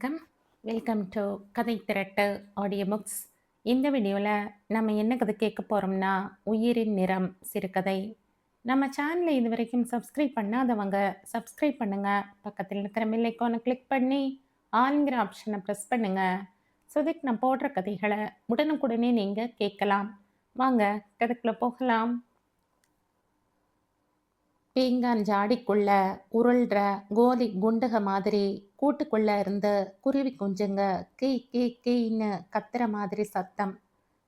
வணக்கம். Welcome to கதை திரட்டு audio books. இந்த வீடியோவில் நம்ம என்ன கதை கேட்க போகிறோம்னா, உயிரின் நிறம் சிறுகதை. நம்ம சேனலை இது வரைக்கும் சப்ஸ்கிரைப் பண்ணாதவங்க சப்ஸ்கிரைப் பண்ணுங்க. பக்கத்தில் இருக்கிற பெல் ஐக்கானை கிளிக் பண்ணி ஆளுங்கிற ஆப்ஷனை ப்ரெஸ் பண்ணுங்க. ஸோ தட் நான் போடுற கதைகளை உடனுக்குடனே நீங்கள் கேட்கலாம். வாங்க கதைக்குள்ள போகலாம். பீங்கான் ஜாடிக்குள்ள உருள்ற கோலி குண்டுக மாதிரி கூட்டுக்குள்ள இருந்து குருவி குஞ்சுங்க கீ கீ கீன்னு கத்துற மாதிரி சத்தம்.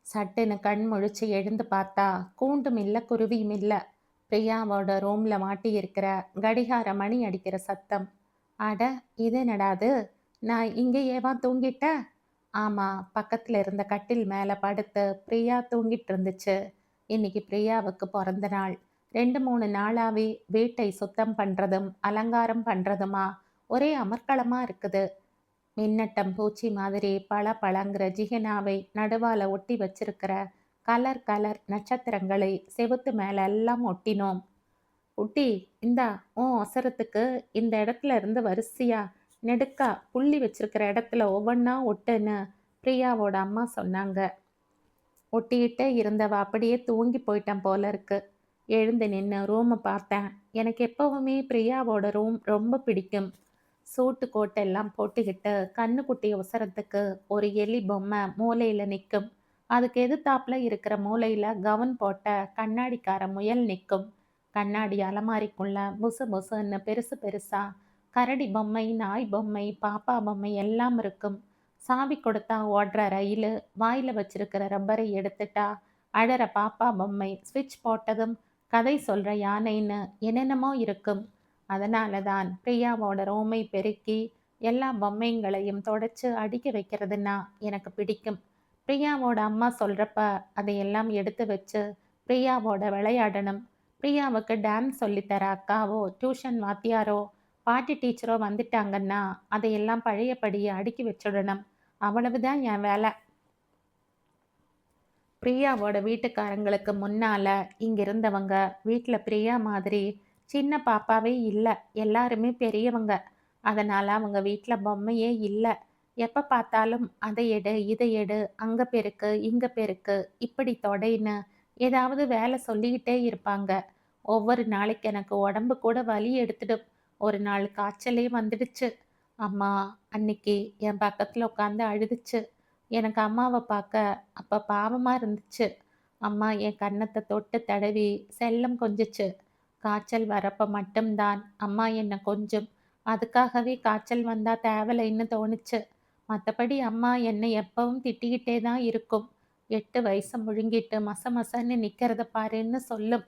சட்டுன்னு கண் முழிச்சு எழுந்து பார்த்தா கூண்டும் இல்ல குருவியும் இல்ல. பிரியாவோட ரூம்ல மாட்டி இருக்கிற கடிகார மணி அடிக்கிற சத்தம். அட, இது என்னடாது, நான் இங்கேயேவா தூங்கிட்டேன்? ஆமா, பக்கத்துல இருந்த கட்டில் மேல படுத்து பிரியா தூங்கிட்டு இருந்துச்சு. இன்னைக்கு பிரியாவுக்கு பிறந்த நாள். 2-3 நாளாவே வீட்டை சுத்தம் பண்றதும் அலங்காரம் பண்றதுமா ஒரே அமர்க்களமா இருக்குது. மின்னட்டம் பூச்சி மாதிரி பல பழங்கிற ஜிகினாவை நடுவால ஒட்டி வச்சிருக்கிற கலர் கலர் நட்சத்திரங்களை செவுத்து மேல எல்லாம் ஒட்டினோம். குட்டி, இந்தா உன் அவசரத்துக்கு இந்த இடத்துல இருந்து வரிசையா நெடுக்கா புள்ளி வச்சிருக்கிற இடத்துல ஒவ்வொன்றா ஒட்டுன்னு பிரியாவோட அம்மா சொன்னாங்க. ஒட்டிக்கிட்டே இருந்தவ அப்படியே தூங்கி போயிட்டான் போல இருக்கு. எழுந்து நின்று ரூமை பார்த்தேன். எனக்கு எப்பவுமே பிரியாவோட ரூம் ரொம்ப பிடிக்கும். சூட்டு கோட்டெல்லாம் போட்டுக்கிட்டு கண்ணுக்குட்டி உசரத்துக்கு ஒரு எலி பொம்மை மூலையில் நிற்கும். அதுக்கு எதிர்த்தாப்புல இருக்கிற மூலையில் கவுன் போட்ட கண்ணாடிக்கார முயல் நிற்கும். கண்ணாடி அலமாரிக்குள்ள புசு புசுன்னு பெருசு பெருசா கரடி பொம்மை, நாய் பொம்மை, பாப்பா பொம்மை எல்லாம் இருக்கும். சாவி கொடுத்தா ஓடுற ரயில், வாயில வச்சிருக்கிற ரப்பரை எடுத்துட்டா அழற பாப்பா பொம்மை, ஸ்விட்ச் போட்டதும் கதை சொல்ற யானைன்னு என்னென்னமோ இருக்கும். அதனால தான் பிரியாவோட ரூமை பெருக்கி எல்லா பொம்மைங்களையும் தொடச்சு அடிக்க வைக்கிறதுன்னா எனக்கு பிடிக்கும். பிரியாவோட அம்மா சொல்றப்ப அதையெல்லாம் எடுத்து வச்சு பிரியாவோட விளையாடணும். பிரியாவுக்கு டான்ஸ் சொல்லித்தர அக்காவோ டியூஷன் வாத்தியாரோ பாட்டி டீச்சரோ வந்துட்டாங்கன்னா அதையெல்லாம் பழையபடியே அடுக்கி வச்சுடணும். அவ்வளவுதான் என் வேலை. பிரியாவோட வீட்டுக்காரங்களுக்கு முன்னால இங்க இருந்தவங்க வீட்டில் பிரியா மாதிரி சின்ன பாப்பாவே இல்லை. எல்லாருமே பெரியவங்க. அதனால அவங்க வீட்டில் பொம்மையே இல்லை. எப்போ பார்த்தாலும் அதை எடு, இதை எடு, அங்கே பெருக்கு, இங்கே பெருக்கு, இப்படி தொடைன்னு ஏதாவது வேலை சொல்லிக்கிட்டே இருப்பாங்க. ஒவ்வொரு நாளைக்கு எனக்கு உடம்பு கூட வலி எடுத்துடும். ஒரு நாள் காய்ச்சலே வந்துடுச்சு. அம்மா அன்னைக்கு என் பக்கத்தில் உட்காந்து அழுதுச்சு. எனக்கு அம்மாவை பார்க்க அப்போ பாவமாக இருந்துச்சு. அம்மா என் கன்னத்தை தொட்டு தடவி செல்லம் கொஞ்சிச்சு. காய்ச்சல் வரப்ப மட்டும்தான் அம்மா என்னை கொஞ்சம். அதுக்காகவே காய்ச்சல் வந்தால் தேவலைன்னு தோணுச்சு. மற்றபடி அம்மா என்னை எப்பவும் திட்டிக்கிட்டே தான் இருக்கும். 8 வயசு முழுங்கிட்டு மசன்னு நிற்கிறத பாருன்னு சொல்லும்.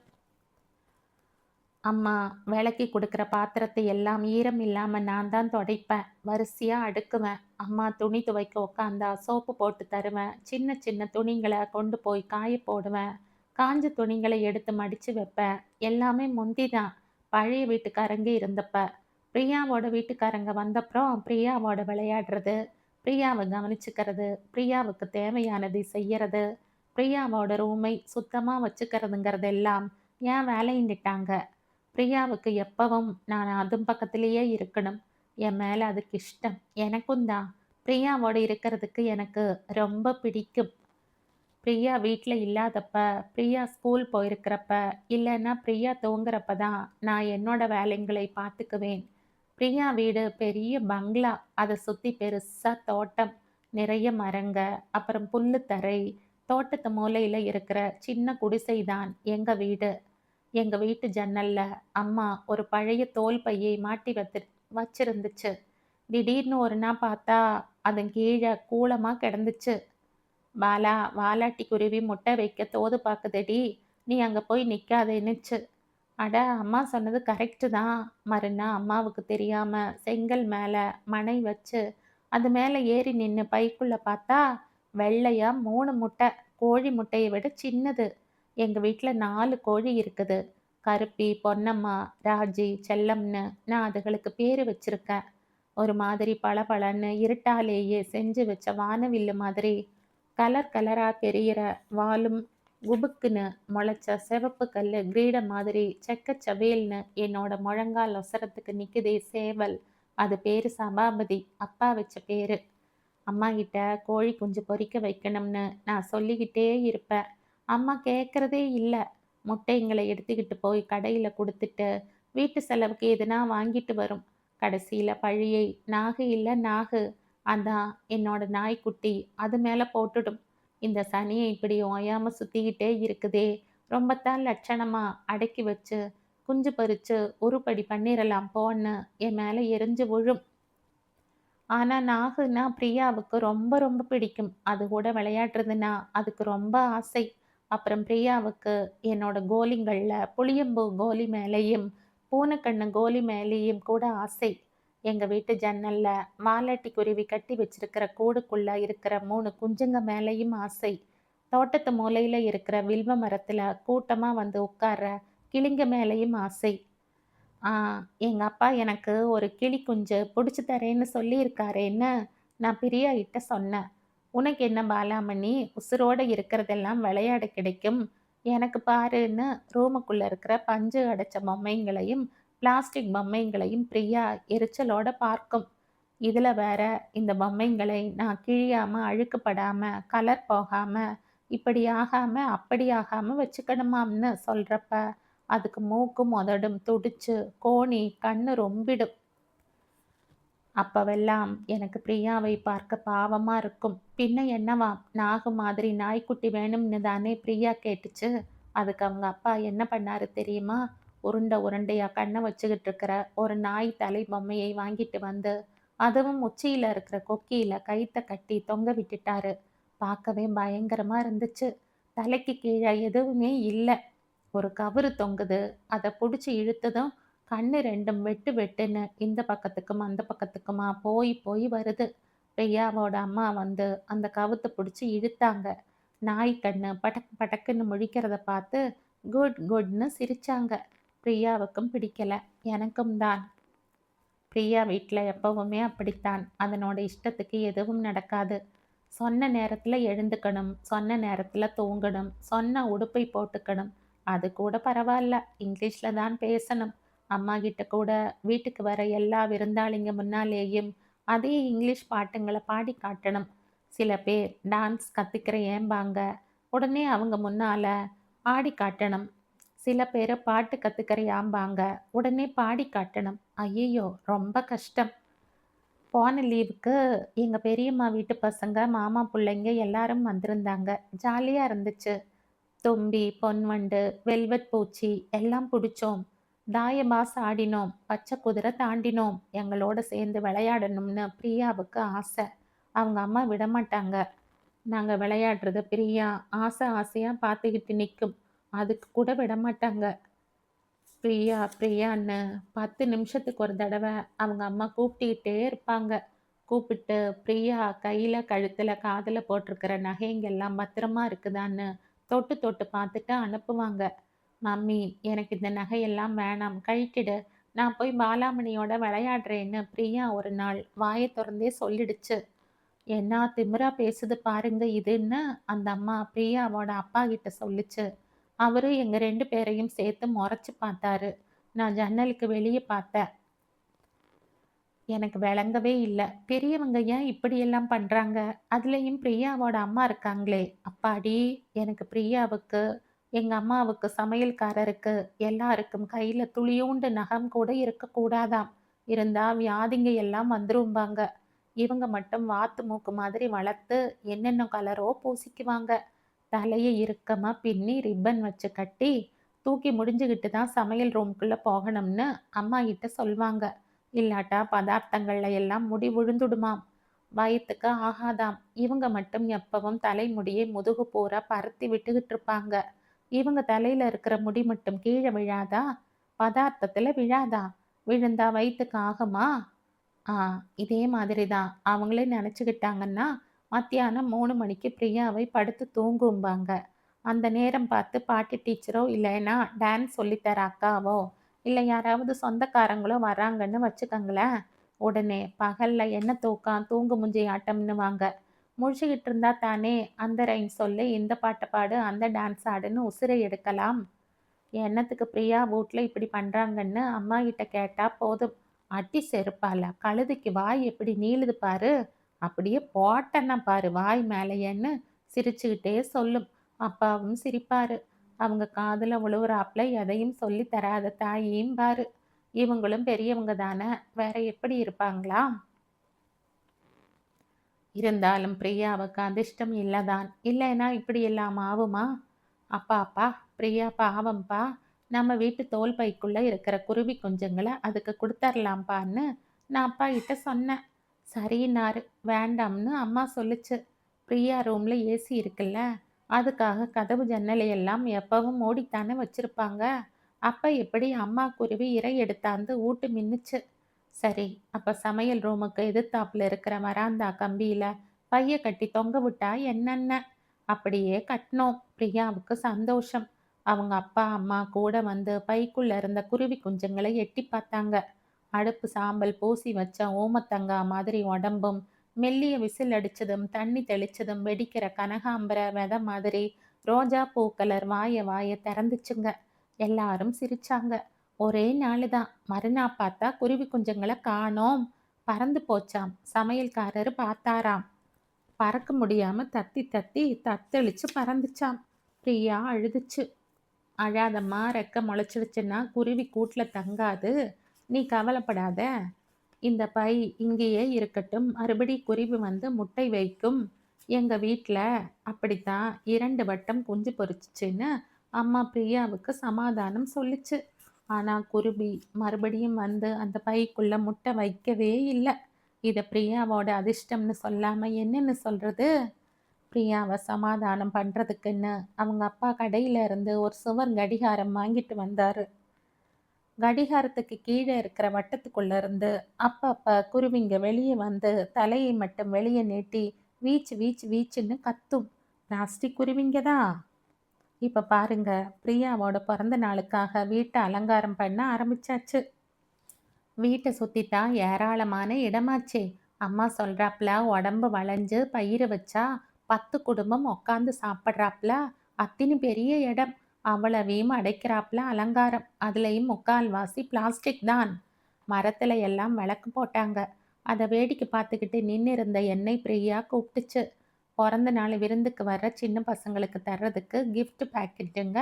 அம்மா விளக்கி கொடுக்குற பாத்திரத்தை எல்லாம் ஈரம் இல்லாமல் நான் தான் துடைப்பேன். வரிசையாக அடுக்குவேன். அம்மா துணி துவைக்க உக்காந்தா சோப்பு போட்டு தருவேன். சின்ன சின்ன துணிங்களை கொண்டு போய் காய போடுவேன். காஞ்ச துணிங்களை எடுத்து மடித்து வைப்பேன். எல்லாமே முந்தி தான் பழைய வீட்டுக்காரங்க இருந்தப்ப. பிரியாவோட வீட்டுக்காரங்க வந்தப்புறம் பிரியாவோட விளையாடுறது, பிரியாவை கவனிச்சுக்கிறது, பிரியாவுக்கு தேவையானதை செய்யறது, பிரியாவோட ரூமை சுத்தமாக வச்சுக்கிறதுங்கிறதெல்லாம் ஏன் வேலைன்னுட்டாங்க. பிரியாவுக்கு எப்பவும் நான் அதும் பக்கத்திலேயே இருக்கணும். என் மேலே அதுக்கு இஷ்டம். எனக்கும் தான். பிரியாவோட இருக்கிறதுக்கு எனக்கு ரொம்ப பிடிக்கும். பிரியா வீட்டில் இல்லாதப்ப, பிரியா ஸ்கூல் போயிருக்கிறப்ப, இல்லைன்னா பிரியா தூங்குறப்ப தான் நான் என்னோட வேலைங்களை பார்த்துக்குவேன். பிரியா வீடு பெரிய பங்களா. அதை சுற்றி பெருசாக தோட்டம், நிறைய மரங்க, அப்புறம் புல்லுத்தரை. தோட்டத்து மூலையில் இருக்கிற சின்ன குடிசை தான் எங்கள் வீடு. எங்க வீட்டு ஜன்னல்ல அம்மா ஒரு பழைய தோல் பையை மாட்டி வச்சிருந்துச்சு. திடீர்னு ஒரு நாள் பார்த்தா அதன் கீழே கூலமா கிடந்துச்சு. பாலா, வாலாட்டி குருவி முட்டை வைக்க தோது பார்க்குதடி, நீ அங்க போய் நிக்காதேன்னுச்சு. அட, அம்மா சொன்னது கரெக்டு தான். மறுநாள் அம்மாவுக்கு தெரியாம செங்கல் மேல மணை வச்சு அது மேல ஏறி நின்று பைக்குள்ள பார்த்தா வெள்ளையா 3 முட்டை. கோழி முட்டையை விட சின்னது. எங்க வீட்டுல 4 கோழி இருக்குது. கருப்பி, பொன்னம்மா, ராஜி, செல்லம்னு நான் அதுகளுக்கு பேரு வச்சிருக்கேன். ஒரு மாதிரி பளபளன்னு இருட்டாலேயே செஞ்சு வச்ச வானவில்லு மாதிரி கலர் கலரா தெரியிற வாலும், குபுக்குன்னு முளைச்ச சிவப்பு கல்லு கிரீடம் மாதிரி செக்கச்சவேல்னு என்னோட முழங்கால் ஒசரத்துக்கு நிக்குதே சேவல். அது பேரு சபாபதி. அப்பா வச்ச பேரு. அம்மாகிட்ட கோழி குஞ்சு பொரிக்க வைக்கணும்னு நான் சொல்லிக்கிட்டே இருப்பேன். அம்மா கேட்கறதே இல்ல. முட்டைங்கள எடுத்துக்கிட்டு போய் கடையில குடுத்துட்டு, வீட்டு செலவுக்கு எதுனா வாங்கிட்டு வரும். கடைசியில பழியை நாகு இல்ல நாகு. அதான் என்னோட நாய்க்குட்டி அது மேல போட்டுடும். இந்த சனிய இப்படி ஓயாம சுத்திக்கிட்டே இருக்குதே! ரொம்பத்தான் லட்சணமா அடக்கி வச்சு, குஞ்சு பொரிச்சு உருப்படி பண்ணிறலாம் போன்னு என் மேல எரிஞ்சு விழும். ஆனா, நாகுன்னா பிரியாவுக்கு ரொம்ப ரொம்ப பிடிக்கும். அது கூட விளையாடுறதுன்னா அதுக்கு ரொம்ப ஆசை. அப்புறம் பிரியாவுக்கு என்னோட கோலிங்கள்ல புளியம்பூ கோலி மேலேயும், பூனைக்கண்ணு கோலி மேலேயும் கூட ஆசை. எங்க வீட்டு ஜன்னல்ல மாலாட்டி குருவி கட்டி வச்சிருக்கிற கூடுக்குள்ள இருக்கிற 3 குஞ்சுங்க மேலேயும் ஆசை. தோட்டத்து மூலையில இருக்கிற வில்வ மரத்துல கூட்டமா வந்து உட்கார்ற கிளிங்க மேலேயும் ஆசை. ஆ, எங்க அப்பா எனக்கு ஒரு கிளி குஞ்சு புடிச்சு தரேன்னு சொல்லியிருக்காரேன்னு நான் பிரியா கிட்ட சொன்னேன். "உனக்கு என்ன பாலாமணி, உசுரோட இருக்கிறதெல்லாம் விளையாட கிடைக்கும். எனக்கு பாருன்னு" ரூமுக்குள்ள இருக்கிற பஞ்சு அடைச்ச பொம்மைங்களையும், பிளாஸ்டிக் பொம்மைங்களையும் பிரியா எரிச்சலோட பார்க்கும். இதுல வேற இந்த பொம்மைங்களை நான் கிழியாம, அழுக்குப்படாம, கலர் போகாம, இப்படி ஆகாம, அப்படி ஆகாம வச்சுக்கணுமாம்னு சொல்றப்ப, அதுக்கு மூக்கும் உதடும் துடிச்சு, கோணி, கண்ணு ரொம்பிடும். அப்பவெல்லாம் எனக்கு பிரியாவை பார்க்க பாவமா இருக்கும். பின்ன என்னவாம், நாகு மாதிரி நாய்க்குட்டி வேணும்னு தானே பிரியா கேட்டுச்சு. அதுக்கு அவங்க அப்பா என்ன பண்ணாரு தெரியுமா? உருண்டை உருண்டையா கண்ண வச்சுக்கிட்டு இருக்கிற ஒரு நாய் தலை பொம்மையை வாங்கிட்டு வந்து, அதுவும் உச்சியில இருக்கிற கொக்கியில கயித்த கட்டி தொங்க விட்டுட்டாரு. பார்க்கவே பயங்கரமா இருந்துச்சு. தலைக்கு கீழ எதுவுமே இல்ல. ஒரு கவுரு தொங்குது. அத புடிச்சு இழுத்ததும் கண்ணு 2ம் வெட்டு வெட்டுன்னு இந்த பக்கத்துக்கும், அந்த பக்கத்துக்குமா போய் போய் வருது. பிரியாவோட அம்மா வந்து அந்த கவுத்த புடிச்சு இழுத்தாங்க. நாய் கண்ணு படக் படக்குன்னு முழிக்கிறத பார்த்து குட் குட்ன்னு சிரிச்சாங்க. பிரியாவுக்கும் பிடிக்கல. எனக்கும் தான். பிரியா வீட்ல எப்பவுமே அப்படித்தான். அதனோட இஷ்டத்துக்கு எதுவும் நடக்காது. சொன்ன நேரத்துல எழுந்துக்கணும். சொன்ன நேரத்துல தூங்கணும். சொன்ன உடுப்பை போட்டுக்கணும். அது கூட பரவால்ல. இங்கிலீஷ்ல தான் பேசணும். அம்மாகிட்ட கூட வீட்டுக்கு வர எல்லா விருந்தாளிங்க முன்னாலேயும் அதே இங்கிலீஷ் பாட்டுங்கள பாடி காட்டணும். சில பேர் டான்ஸ் கத்துக்கிறேன்பாங்க. உடனே அவங்க முன்னால ஆடி காட்டணும். சில பேரு பாட்டு கத்துக்கிறியாம்பாங்க. உடனே பாடி காட்டணும். ஐயய்யோ! ரொம்ப கஷ்டம். போன லீவுக்கு எங்க பெரியம்மா வீட்டு பசங்க, மாமா புள்ளைங்க எல்லாரும் வந்திருந்தாங்க. ஜாலியா இருந்துச்சு. தும்பி, பொன்வண்டு, வெல்வெட் பூச்சி எல்லாம் புடிச்சோம். தாயபாஸ் ஆடினோம். பச்சை குதிரை தாண்டினோம். எங்களோட சேர்ந்து விளையாடணும்னு பிரியாவுக்கு ஆசை. அவங்க அம்மா விடமாட்டாங்க. நாங்க விளையாடுறத பிரியா ஆசை ஆசையா பார்த்துக்கிட்டு நிக்கும். அதுக்கு கூட விடமாட்டாங்க. பிரியா பிரியான்னு 10 நிமிஷத்துக்கு ஒரு தடவை அவங்க அம்மா கூப்பிட்டுக்கிட்டே இருப்பாங்க. கூப்பிட்டு பிரியா கையில, கழுத்துல, காதுல போட்டிருக்கிற நகைங்கெல்லாம் பத்திரமா இருக்குதான்னு தொட்டு தொட்டு பார்த்துட்டு அனுப்புவாங்க. மம்மி எனக்கு இந்த நகையெல்லாம் வேணாம் கழட்டிடு. நான் போய் பாலாமணியோட விளையாடுறேன்னு பிரியா ஒரு நாள் வாயை திறந்தே சொல்லிடுச்சு. என்ன திமிரா பேசுது பாருங்க இதுன்னு அந்த அம்மா பிரியாவோட அப்பா கிட்ட சொல்லுச்சு. அவரு எங்க 2 பேரையும் சேர்த்து மொறச்சு பார்த்தாரு. நான் ஜன்னலுக்கு வெளிய பார்த்தேன். எனக்கு விளங்கவே இல்ல. பெரியவங்க ஏன் இப்படியெல்லாம் பண்றாங்க? அதுலயும் பிரியாவோட அம்மா இருக்காங்களே! அப்பாடி! எனக்கு பிரியாவுக்கு, எங்க அம்மாவுக்கு, சமையல்காரருக்கு எல்லாருக்கும் கையில துளியூண்டு நகம் கூட இருக்கக்கூடாதாம். இருந்தா வியாதிங்க எல்லாம் வந்துரும்பாங்க. இவங்க மட்டும் வாத்து மூக்கு மாதிரி வளர்த்து என்னென்ன கலரோ பூசிக்குவாங்க. தலைய இறுக்கமா பின்னி ரிப்பன் வச்சு கட்டி, தூக்கி முடிஞ்சுகிட்டு தான் சமையல் ரூம்குள்ள போகணும்னு அம்மாகிட்ட சொல்வாங்க. இல்லாட்டா பதார்த்தங்கள்ல எல்லாம் முடி விழுந்துடுமாம். வயித்துக்கு ஆகாதாம். இவங்க மட்டும் எப்பவும் தலைமுடியை முதுகு பூரா பரத்தி விட்டுக்கிட்டு இருப்பாங்க. இவங்க தலையில இருக்கிற முடி மட்டும் கீழே விழாதா? பதார்த்தத்துல விழாதா? விழுந்தா வயித்துக்கு ஆகுமா? ஆ, இதே மாதிரி தான். அவங்களே நெனச்சுக்கிட்டாங்கன்னா, மத்தியானம் 3 மணிக்கு பிரியாவை படுத்து தூங்கும்பாங்க. அந்த நேரம் பார்த்து பாட்டு டீச்சரோ, இல்லைன்னா டான்ஸ் சொல்லி தர அக்காவோ, இல்ல யாராவது சொந்தக்காரங்களோ வராங்கன்னு வச்சுக்கங்களேன், உடனே பகல்ல என்ன தூக்கம், தூங்கு மூஞ்சி ஆட்டம்ன்னுவாங்க. முழிச்சுக்கிட்டு இருந்தா தானே அந்த ரைம் சொல்லு, இந்த பாட்ட பாடு, அந்த டான்ஸ் ஆடுன்னு உசிரை எடுக்கலாம். என்னத்துக்கு பிரியா வூட்ல இப்படி பண்றாங்கன்னு அம்மாகிட்ட கேட்டா போதும். அடி செருப்பால கழுதைக்கு வாய் எப்படி நீளுது பாரு, அப்படியே போட்டேன்னா பாரு வாய் மேலேயேன்னு சிரிச்சுக்கிட்டே சொல்லும். அப்பாவும் சிரிப்பாரு. அவங்க காதுல விழுவுறாப்புல எதையும் சொல்லி தராத தாயையும் பாரு. இவங்களும் பெரியவங்க தானே, வேற எப்படி இருப்பாங்களா? இருந்தாலும் பிரியாவுக்கு அதிர்ஷ்டம் இல்லதான். இல்லைன்னா இப்படியெல்லாம் ஆகுமா? அப்பா அப்பா, பிரியா பாவம்ப்பா. நம்ம வீட்டு தோல் பைக்குள்ள இருக்கிற குருவி குஞ்சுங்கள அதுக்கு குடுத்தரலாம்ப்பான்னு நான் அப்பா கிட்ட சொன்னேன். சரின்னாரு. வேண்டாம்னு அம்மா சொல்லுச்சு. பிரியா ரூம்ல ஏசி இருக்குல்ல, அதுக்காக கதவு ஜன்னலையெல்லாம் எப்பவும் மூடித்தானே வச்சிருப்பாங்க. அப்ப எப்படி அம்மா குருவி இரை எடுத்தாந்து ஊட்டு மின்னுச்சு. சரி, அப்ப சமையல் ரூமுக்கு எதிர்த்தாப்புல இருக்கிற வராந்தா கம்பியில பைய கட்டி தொங்க விட்டா என்னென்ன? அப்படியே கட்னோம். பிரியாவுக்கு சந்தோஷம். அவங்க அப்பா, அம்மா கூட வந்து பைக்குள்ள இருந்த குருவி குஞ்சுங்களை எட்டி பார்த்தாங்க. அடுப்பு சாம்பல் பூசி வச்ச ஓமத்தங்கா மாதிரி உடம்பும், மெல்லிய விசில் அடிச்சதும், தண்ணி தெளிச்சதும் வெடிக்கிற கனகாம்பர விதை மாதிரி ரோஜா பூ கலர் வாய வாய திறந்துச்சுங்க. எல்லாரும் சிரிச்சாங்க. ஒரே நாளுதான். மறுநாள் பார்த்தா குருவி குஞ்சுங்களை காணோம். பறந்து போச்சாம். சமையல்காரரு பார்த்தாராம். பறக்க முடியாம தத்தி தத்தி தத்தளிச்சு பறந்துச்சாம். பிரியா அழுதுச்சு. அழாதம்மா, ரெக்க முளைச்சிடுச்சுன்னா குருவி கூட்டுல தங்காது. நீ கவலைப்படாத. இந்த பை இங்கேயே இருக்கட்டும். மறுபடி குருவி வந்து முட்டை வைக்கும். எங்க வீட்ல அப்படித்தான் 2 வட்டம் குஞ்சு பொரிச்சுச்சுன்னு அம்மா பிரியாவுக்கு சமாதானம் சொல்லுச்சு. ஆனா குருவி மறுபடியும் வந்து அந்த பைக்குள்ள முட்டை வைக்கவே இல்லை. இத பிரியாவோட அதிர்ஷ்டம்னு சொல்லாம என்னன்னு சொல்றது? பிரியாவை சமாதானம் பண்றதுக்குன்னு அவங்க அப்பா கடையில இருந்து ஒரு சுவர் கடிகாரம் வாங்கிட்டு வந்தாரு. கடிகாரத்துக்கு கீழே இருக்கிற வட்டத்துக்குள்ள இருந்து அப்பப்ப குருவிங்க வெளியே வந்து தலையை மட்டும் வெளியே நீட்டி வீச்சு வீச்சு வீச்சுன்னு கத்தும். பிளாஸ்டிக் குருவிங்க தான். இப்ப பாருங்க, பிரியாவோட பிறந்த நாளுக்காக வீட்டை அலங்காரம் பண்ண ஆரம்பிச்சாச்சு. வீட்டை சுத்தித்தான் ஏராளமான இடமாச்சே. அம்மா சொல்றாப்ல உடம்பு வளைஞ்சு பயிறு வச்சா 10 குடும்பம் உக்காந்து சாப்பிட்றாப்ல. அத்தினி பெரிய இடம். அவ்வளவையும் அடைக்கிறாப்ல அலங்காரம். அதுலயும் முக்கால்வாசி பிளாஸ்டிக் தான். மரத்துல எல்லாம் விளக்கு போட்டாங்க. அதை வேடிக்கை பார்த்துக்கிட்டு நின்று இருந்த என்னை பிரியா கூப்பிட்டுச்சு. பிறந்த நாள் விருந்துக்கு வர்ற சின்ன பசங்களுக்கு தர்றதுக்கு gift பேக்கெட்டுங்க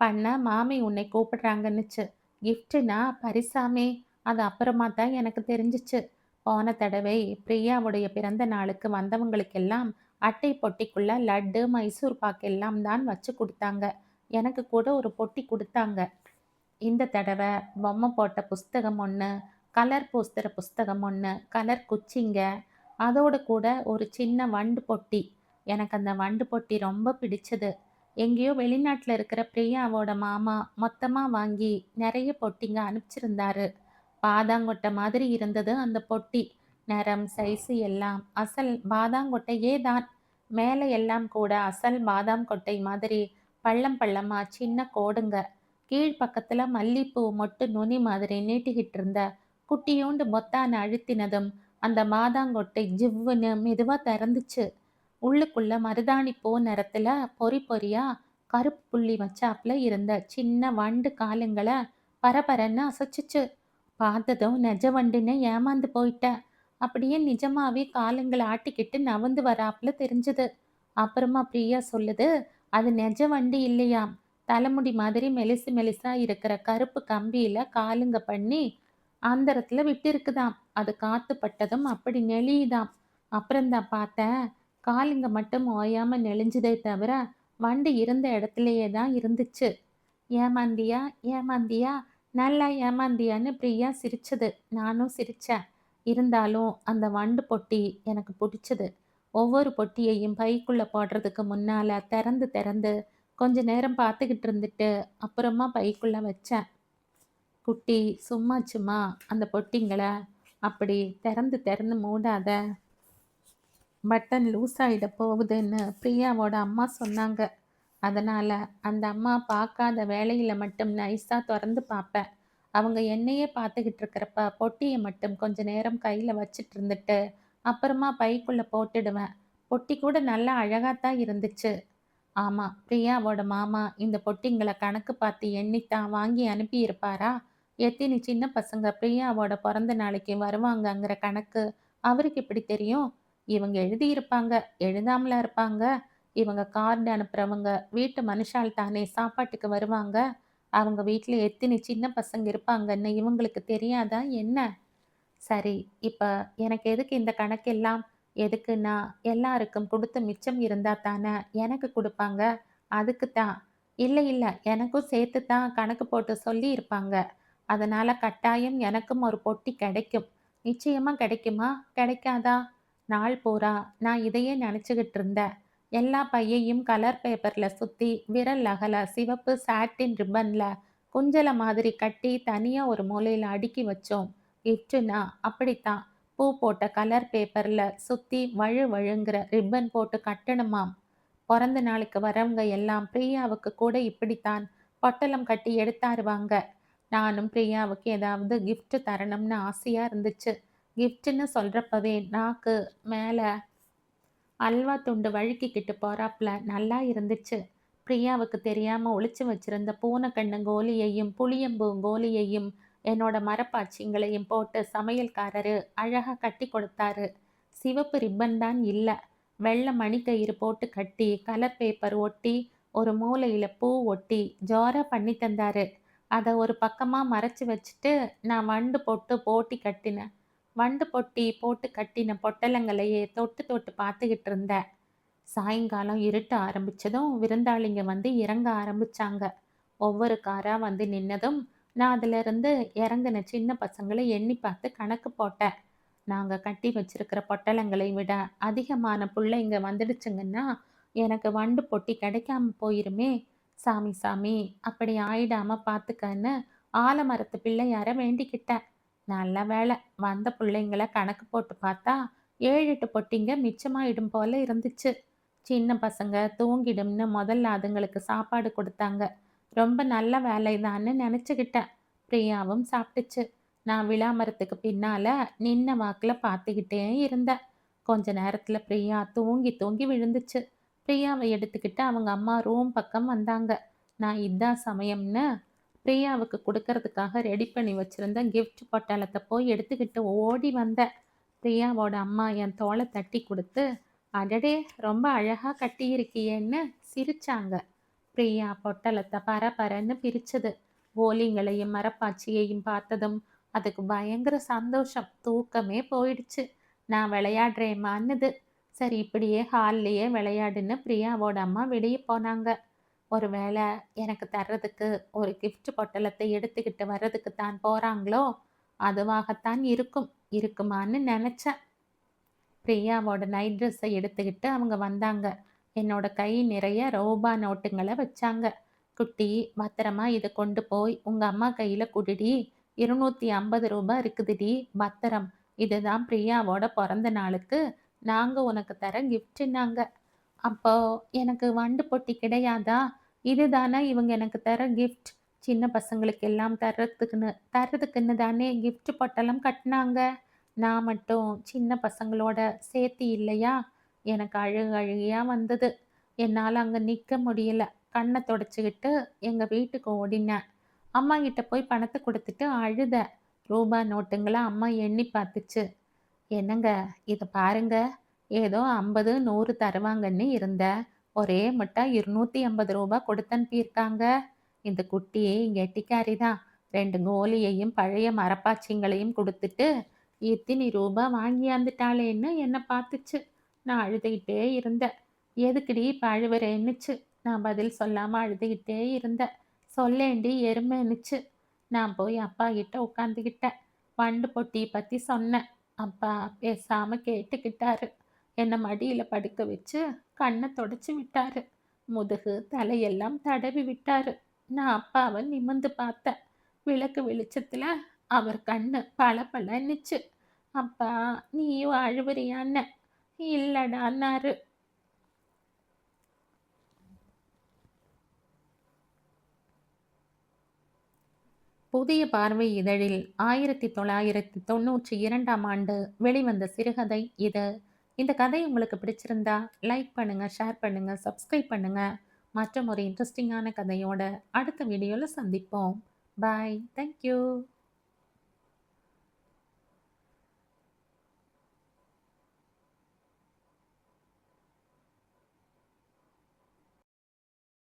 பண்ண மாமி உன்னை கூப்பிடுறாங்கன்னுச்சு. கிஃப்ட்னா பரிசாமே? அது அப்புறமா தான் எனக்கு தெரிஞ்சிச்சு. போன தடவை பிரியாவுடைய பிறந்த நாளுக்கு வந்தவங்களுக்கெல்லாம் அட்டை பொட்டிக்குள்ள லட்டு, மைசூர் பாக்கு எல்லாம் தான் வச்சு கொடுத்தாங்க. எனக்கு கூட ஒரு பொட்டி கொடுத்தாங்க. இந்த தடவை பொம்மை போட்ட புஸ்தகம் ஒன்று, கலர் பூசுகிற புஸ்தகம் ஒன்று, கலர் குச்சிங்க, அதோடு கூட ஒரு சின்ன வண்டு பொட்டி. எனக்கு அந்த வண்டு பொட்டி ரொம்ப பிடிச்சது. எங்கேயோ வெளிநாட்டில் இருக்கிற பிரியாவோட மாமா மொத்தமாக வாங்கி நிறைய பொட்டிங்க அனுப்பிச்சிருந்தாரு. பாதாங்கொட்டை மாதிரி இருந்தது அந்த பொட்டி. நிறம், சைஸு எல்லாம் அசல் பாதாங்கொட்டையே தான். மேலே எல்லாம் கூட அசல் பாதாம் கொட்டை மாதிரி பள்ளம் பள்ளமா சின்ன கோடுங்க. கீழ் பக்கத்துல மல்லிப்பூ மொட்டு நுனி மாதிரி நீட்டிக்கிட்டு இருந்த குட்டியோண்டு பொத்தான அழுத்தினதும் அந்த பாதாங்கொட்டை ஜிவ்வுன்னு மெதுவா திறந்துச்சு. உள்ளுக்குள்ள மருதாணி பூ நிறத்துல பொறி பொறியா கருப்பு புள்ளி வச்சாப்புல இருந்த சின்ன வண்டு காலுங்களை பரபரன்னு அசைச்சுச்சு. பார்த்ததும் நெஜ வண்டுன்னு ஏமாந்து போயிட்டேன். அப்படியே நிஜமாவே காலுங்களை ஆட்டிக்கிட்டு நவந்து வராப்புல தெரிஞ்சது. அப்புறமா பிரியா சொல்லுது, அது நெஜ வண்டு இல்லையாம். தலைமுடி மாதிரி மெலிசு மெலிசா இருக்கிற கருப்பு கம்பியில காலுங்க பண்ணி அந்தரத்துல விட்டு இருக்குதாம். அது காத்து பட்டதும் அப்படி நெளியுதாம். அப்புறம்தான் பார்த்தேன், காலுங்க மட்டும் ஓயாம நெளிஞ்சுதே தவிர வண்டு இருந்த இடத்துலயே தான் இருந்துச்சு. ஏமாந்தியா ஏமாந்தியா நல்லா ஏமாந்தியான்னு பிரியா சிரிச்சது. நானும் சிரிச்சேன். இருந்தாலும் அந்த வண்டு பொட்டி எனக்கு பிடிச்சது. ஒவ்வொரு பொட்டியையும் பைக்குள்ள போடுறதுக்கு முன்னால திறந்து திறந்து கொஞ்ச நேரம் பார்த்துக்கிட்டு இருந்துட்டு அப்புறமா பைக்குள்ள வச்சேன். குட்டி, சும்மா அந்த பொட்டிங்களை அப்படி திறந்து திறந்து மூடாத, பட்டன் லூஸ் ஆகிட போகுதுன்னு பிரியாவோட அம்மா சொன்னாங்க. அதனால அந்த அம்மா பார்க்காத வேலையில மட்டும் நைஸா திறந்து பார்ப்பேன். அவங்க என்னையே பார்த்துக்கிட்டு இருக்கிறப்ப பொட்டியை மட்டும் கொஞ்ச நேரம் கையில வச்சிட்டு இருந்துட்டு அப்புறமா பைக்குள்ள போட்டுடுவேன். பொட்டி கூட நல்லா அழகாத்தான் இருந்துச்சு. ஆமா, பிரியாவோட மாமா இந்த பொட்டிங்களை கணக்கு பார்த்து எண்ணித்தான் வாங்கி அனுப்பி இருப்பாரா? எத்தினி சின்ன பசங்க பிரியாவோட பிறந்த நாளைக்கு வருவாங்கங்கிற கணக்கு அவருக்கு எப்படி தெரியும்? இவங்க எழுதியிருப்பாங்க, எழுதாமலா இருப்பாங்க. இவங்க கார்டு அனுப்புறவங்க, வீட்டு மனுஷால் தானே சாப்பாட்டுக்கு வருவாங்க. அவங்க வீட்ல எத்தினி சின்ன பசங்க இருப்பாங்கன்னு இவங்களுக்கு தெரியாதா என்ன? சரி, இப்ப எனக்கு எதுக்கு இந்த கணக்கெல்லாம்? எதுக்குன்னா, எல்லாருக்கும் குடுத்து மிச்சம் இருந்தா தானே எனக்கு குடுப்பாங்க. அதுக்கு தான். இல்ல, இல்ல. எனக்கும் சேர்த்து தான் கணக்கு போட்டு சொல்லியிருப்பாங்க. அதனால கட்டாயம் எனக்கும் ஒரு பொட்டி கிடைக்கும். நிச்சயமா கிடைக்குமா? கிடைக்காதா? நாள் பூரா நான் இதையே நெனச்சுக்கிட்டு இருந்தேன். எல்லா பையையும் கலர் பேப்பர்ல சுத்தி, விரல் அகல சிவப்பு சாட்டின் ரிப்பன்ல குஞ்சல மாதிரி கட்டி தனியா ஒரு மூலையில அடுக்கி வச்சோம். கிஃப்ட்டுன்னா அப்படித்தான். பூ போட்ட கலர் பேப்பர்ல சுத்தி வழு வழுங்கிற ரிப்பன் போட்டு கட்டணுமாம். பொறந்த நாளுக்கு வரவங்க எல்லாம் பிரியாவுக்கு கூட இப்படித்தான் பொட்டலம் கட்டி எடுத்தாருவாங்க. நானும் பிரியாவுக்கு ஏதாவது கிஃப்ட் தரணும்னு ஆசையா இருந்துச்சு. கிஃப்ட்ன்னு சொல்றப்பவே நாக்கு மேல அல்வா துண்டு வழுக்கிக்கிட்டு போறாப்ல நல்லா இருந்துச்சு. பிரியாவுக்கு தெரியாம ஒளிச்சு வச்சிருந்த பூனைக்கண்ணு கோலியையும் புளியம்பூ கோலியையும் என்னோட மரப்பாச்சிங்களையும் போட்டு சமையல்காரரு அழகா கட்டி கொடுத்தாரு. சிவப்பு ரிப்பன் தான் இல்ல. வெள்ளை மணிக்கயிறு போட்டு கட்டி கலர் பேப்பர் ஒட்டி ஒரு மூலையில பூ ஒட்டி ஜோரா பண்ணி தந்தாரு. அத ஒரு பக்கமா மறைச்சு வச்சுட்டு நான் வண்டு போட்டு போட்டி கட்டினேன். வண்டு பொட்டி போட்டு கட்டின பொட்டலங்களையே தொட்டு தொட்டு பார்த்துக்கிட்டு இருந்தேன். சாயங்காலம் இருட்ட ஆரம்பிச்சதும் விருந்தாளிங்க வந்து இறங்க ஆரம்பிச்சாங்க. ஒவ்வொரு காரா வந்து நின்னதும் நான் அதிலிருந்து இறங்குன சின்ன பசங்களை எண்ணி பார்த்து கணக்கு போட்டேன். நாங்க கட்டி வச்சிருக்கிற பொட்டலங்களை விட அதிகமான புள்ளைங்க வந்துடுச்சுங்கன்னா எனக்கு வண்டு பொட்டி கிடைக்காம போயிருமே. சாமி சாமி அப்படி ஆயிடாம பார்த்துக்கன்னு ஆலமரத்து பிள்ளையார வேண்டிக்கிட்டேன். நல்ல வேளை வந்த புள்ளைங்கள கணக்கு போட்டு பார்த்தா 7, 8 பொட்டிங்க மிச்சமாயிடும் போல இருந்துச்சு. சின்ன பசங்க தூங்கிடும்னு முதல்ல அதுங்களுக்கு சாப்பாடு கொடுத்தாங்க. ரொம்ப நல்ல வேலைதான்னு நினச்சுக்கிட்டேன். பிரியாவும் சாப்பிட்டுச்சு. நான் விளாமரத்துக்கு பின்னால நின்ன வாக்குல பார்த்துக்கிட்டே இருந்தேன். கொஞ்ச நேரத்துல பிரியா தூங்கி தூங்கி விழுந்துச்சு. பிரியாவை எடுத்துக்கிட்டு அவங்க அம்மா ரூம் பக்கம் வந்தாங்க. நான் இதான் சமயம்னு பிரியாவுக்கு கொடுக்கறதுக்காக ரெடி பண்ணி வச்சிருந்த கிஃப்ட் பொட்டலத்தை போய் எடுத்துக்கிட்டு ஓடி வந்தேன். பிரியாவோட அம்மா என் தோளை தட்டி கொடுத்து, அடடே ரொம்ப அழகா கட்டியிருக்கியேன்னு சிரிச்சாங்க. பிரியா பொட்டலத்தை பரபரன்னு பிரிச்சது. ஓலிங்களையும் மரப்பாச்சியையும் பார்த்ததும் அதுக்கு பயங்கர சந்தோஷம். தூக்கமே போயிடுச்சு. நான் விளையாடுறேம்மான்னுது. சரி இப்படியே ஹால்லையே விளையாடுன்னு பிரியாவோட அம்மா வெளியே போனாங்க. ஒருவேளை எனக்கு தர்றதுக்கு ஒரு கிஃப்ட் பொட்டலத்தை எடுத்துக்கிட்டு வர்றதுக்கு தான் போறாங்களோ அதுவாகத்தான் இருக்கும். இருக்குமான்னு நினைச்சேன். பிரியாவோட நைட் ட்ரெஸ்ஸை எடுத்துக்கிட்டு அவங்க வந்தாங்க. என்னோட கை நிறைய ரூபா நோட்டுங்களை வச்சாங்க. குட்டி பத்திரமா இதை கொண்டு போய் உங்க அம்மா கையில குடுடி. 250 ரூபாய் இருக்குதுடி பத்திரம். இதுதான் பிரியாவோட பிறந்த நாளுக்கு நாங்க உனக்கு தர கிஃப்ட்னாங்க. அப்போ எனக்கு வண்டு பொட்டி கிடையாதா? இதுதானா இவங்க எனக்கு தர கிஃப்ட்? சின்ன பசங்களுக்கு எல்லாம் தர்றதுக்குன்னு தானே கிஃப்ட் பொட்டலம் கட்டுனாங்க. நான் மட்டும் சின்ன பசங்களோட சேர்த்தி இல்லையா? எனக்கு அழுகையா வந்தது. என்னால அங்க நிக்க முடியல. கண்ணை தொடச்சுக்கிட்டு எங்க வீட்டுக்கு ஓடினேன். அம்மா கிட்ட போய் பணத்தை கொடுத்துட்டு அழுதேன். ரூபா நோட்டுங்கள அம்மா எண்ணி பார்த்துச்சு. என்னங்க இத பாருங்க. ஏதோ 50, 100 தருவாங்கன்னு இருந்தேன். ஒரே மட்டா ரூ. 250 கொடுத்து அனுப்பியிருக்காங்க. இந்த குட்டி கெட்டிக்காரி தான். 2 கோலியையும் பழைய மரப்பாச்சிங்களையும் குடுத்துட்டு, இத்தினி ரூபா வாங்கியாந்துட்டாளேன்னு என்ன பார்த்துச்சு. நான் அழுதுகிட்டே இருந்தேன். எதுக்குடி இப்ப அழுவுறேன்னுச்சு. நான் பதில் சொல்லாம அழுதுகிட்டே இருந்தேன். சொல்லேன்டி எருமைன்னுச்சு. நான் போய் அப்பா கிட்ட உட்காந்துக்கிட்டேன். வண்டு பொட்டிய பத்தி சொன்னேன். அப்பா பேசாம கேட்டுக்கிட்டாரு. என்னை மடியில படுக்க வச்சு கண்ணை தொடச்சி விட்டாரு. முதுகு தலையெல்லாம் தடவி விட்டாரு. நான் அப்பாவை நிமிர்ந்து பார்த்தேன். விளக்கு வெளிச்சத்துல அவர் கண்ணு பளபளன்னுச்சு. அப்பா நீயும் அழுவுறியான்னு. இல்லடான்னாரு. புதிய பார்வை இதழில் 1992ஆம் ஆண்டு வெளிவந்த சிறுகதை இது. இந்த கதை உங்களுக்கு பிடிச்சிருந்தா லைக் பண்ணுங்க, ஷேர் பண்ணுங்க, சப்ஸ்கிரைப் பண்ணுங்க. மற்றும் ஒரு இன்ட்ரெஸ்டிங்கான கதையோட அடுத்த வீடியோல சந்திப்போம். பாய். Thank you.